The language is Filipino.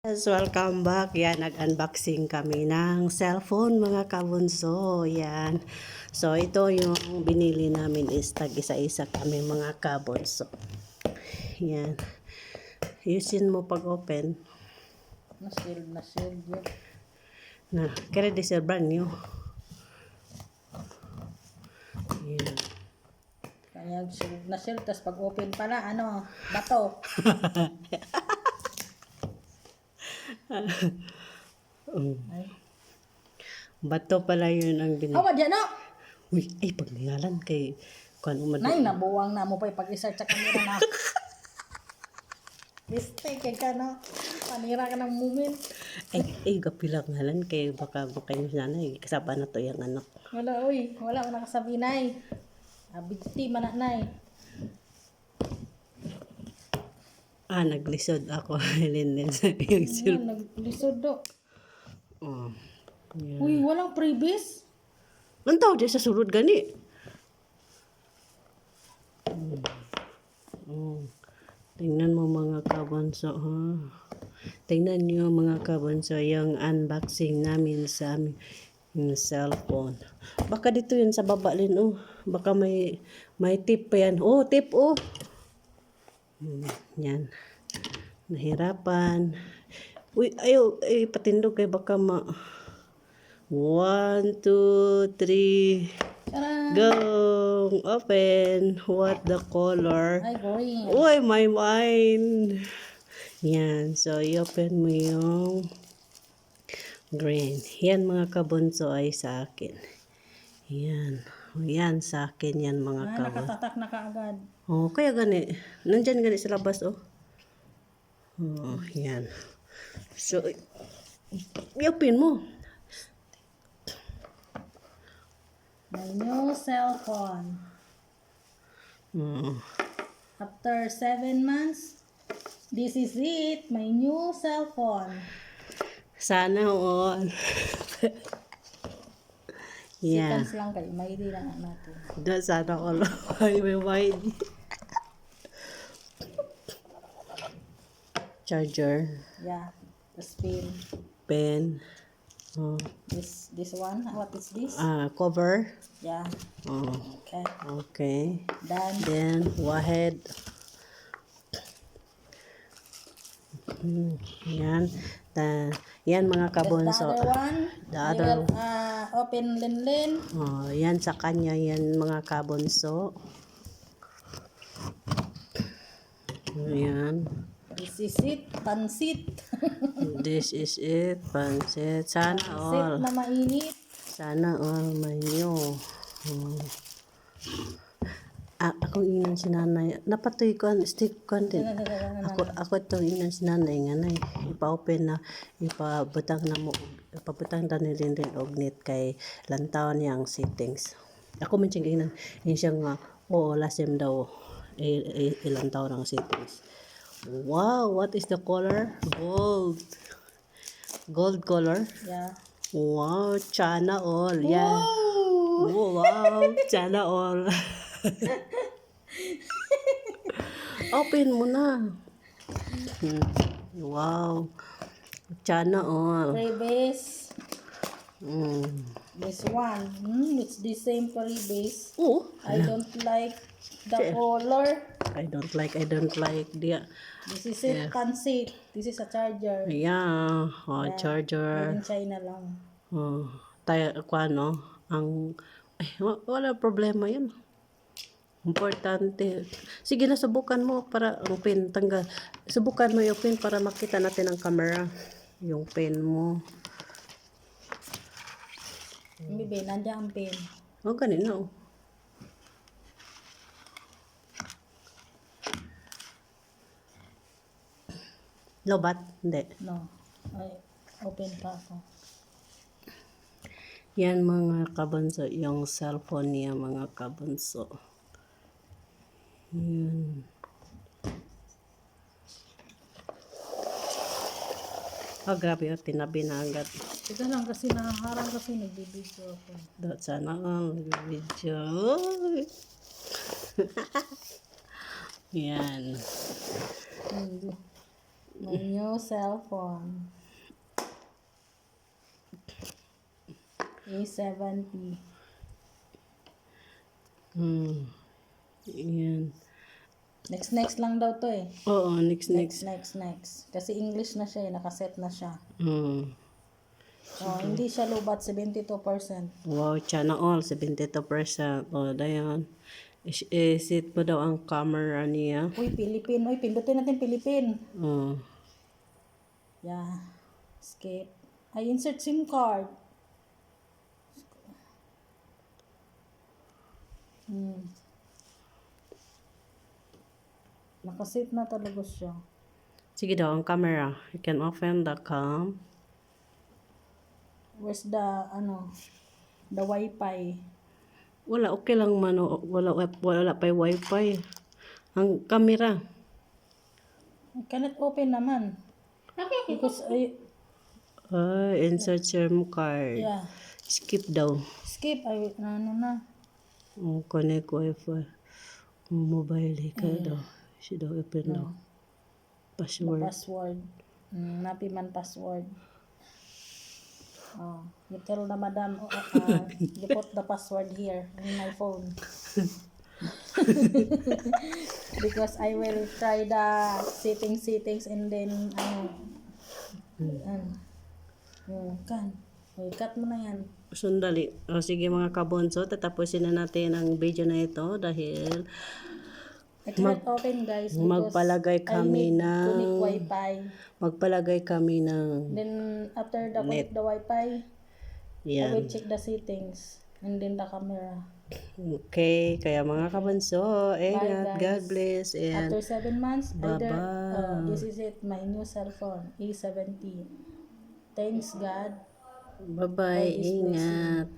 Yes, welcome back. Yan, nag-unboxing kami ng cellphone mga kabunso. Yan. So, ito yung binili namin is tag-isa-isa kami mga kabunso. Yan. Yusin mo pag-open. Na-shield yun. Na, kaya di sir brand new. Yan. Kaya na-shield, tas pag-open pala, bato. Ay. Bato pala yun ang binili. Hawa dyan, no? Uy, ay, pag ningalan kay kuan Nay, nabuwang na mo pa pag-isart sa camera na. Mistake ka, no? Panira ka ng moment. Ay, gapilang ngalan kay baka yung nanay. Kasaba na to yung anak. Wala, uy. Wala mo nakasabi, nay. Abigti man na, nay. Naglisod ako. Linden sa yung silp. Naglisod do. Oh. Yan. Uy, walang previous. Ang tawag dyan sa surod gani. Tingnan mo mga kabonso, ha? Tingnan nyo mga kabonso yung unboxing namin sa aming cellphone. Baka dito yun sa baba rin, oh. Baka may tip pa yan. Oh, tip, oh. Yan. Nahirapan. Uy, ayaw, patindog kay baka 1, 2, 3. Tara. Go! Open. What the color? Ay, green. Uy, my mind. Yan. So, i-open mo yung green. Yan mga kabunso ay sa akin. Yan. Yan sa akin yan mga kabunso. Nakatatak na kaagad. Oh, kaya gani. Nandyan gani sa labas, oh. Oh, yan. So, i-open mo. My new cellphone. Oh. After 7 months, this is it. My new cellphone. Sana all. Yeah. Seconds lang kayo. May hindi lang natin. Doon sana all. Ay, may wide. Charger. Yeah. The spin. Pen. Oh. This one. What is this? Cover. Yeah. Oh. Okay. Okay. Done. Then, wahed. Yan. Yan mga The kabunso. other one. The I other. will open Linlin. Oh, yan sa kanya yan mga kabunso. Yan. This is it. Pansit. This is it. Pansit. Sana Pansit all. na mainit. Sana all manyo. Oh. Ako inan si nanay. Napatoy ko ang stick content. Ako to inan si nanay nga nay. Ipa-open na. Ipabutang na mo. Ipabutang na nilin rin og-net kay lantaw niya ang settings. Ako man siyang inan. Yan siya nga. Lasim daw. Ilang taon ang settings. Wow, what is the color? Gold. Gold color. Yeah. Wow, Chana all. Yeah. Wow! Wow, Chana all. Open mo na. Wow. Chana all. Freebase. This one. It's the same freebase. Oh. I don't like the color. I don't like the This is it, pansit. This is a charger. yeah, charger. In China lang. Tayo ano, ang wala problema 'yun. Importante. Sige na subukan mo para ang pin tanggal. Subukan mo yung pin para makita natin ang camera. Yung pin mo. Bibi, nandiyan ang pin. Ganun. Lobat? Hindi. No. Ay, open pa ako. Yan mga kabunso. Yung cellphone niya mga kabunso. Yan. Grabe yun. Tinabi na agad. Ito lang kasi nakaharang kasi nagbibideo ako. Dot sana ang video. Yan. My new cell phone. A70. Yan. Next lang daw to eh. Oo, next. Next. Kasi English na siya eh. Nakaset na siya. Mm. Oh, hindi siya lobat, 72%. Wow, sana all, 72%. O, dayan. Isit mo daw ang camera niya. Uy, Philippine. Uy, pindutin natin Philippine. Oh. Yeah. Skip. I insert SIM card. Nakasit na talaga siya. Sige daw, ang camera. You can open the cam. Where's the, the Wi-Fi? Wala, okay lang man. Wala pa yung wifi. Ang camera. I cannot open naman. Because, Insert SIM card. yeah. Skip daw. Skip. Na. Connect wifi. Mobile ka daw. Siya daw open daw. The Password. password. Napi man password. Oh, you tell the madam, you put the password here in my phone. Because I will try the settings and then, cut mo na yan. Sandali. O sige mga kabonso, tatapusin na natin ang video na ito dahil I cannot open guys because magpalagay kami I need ng connect Wi-Fi. Then after the connect the Wi-Fi, I will yan. check the settings and then the camera. Okay, kaya mga kabonso, ingat, guys. God bless, and After 7 months, bye-bye. this is it, my new cell phone, A70. Thanks God. Bye-bye, God is blessing. ingat.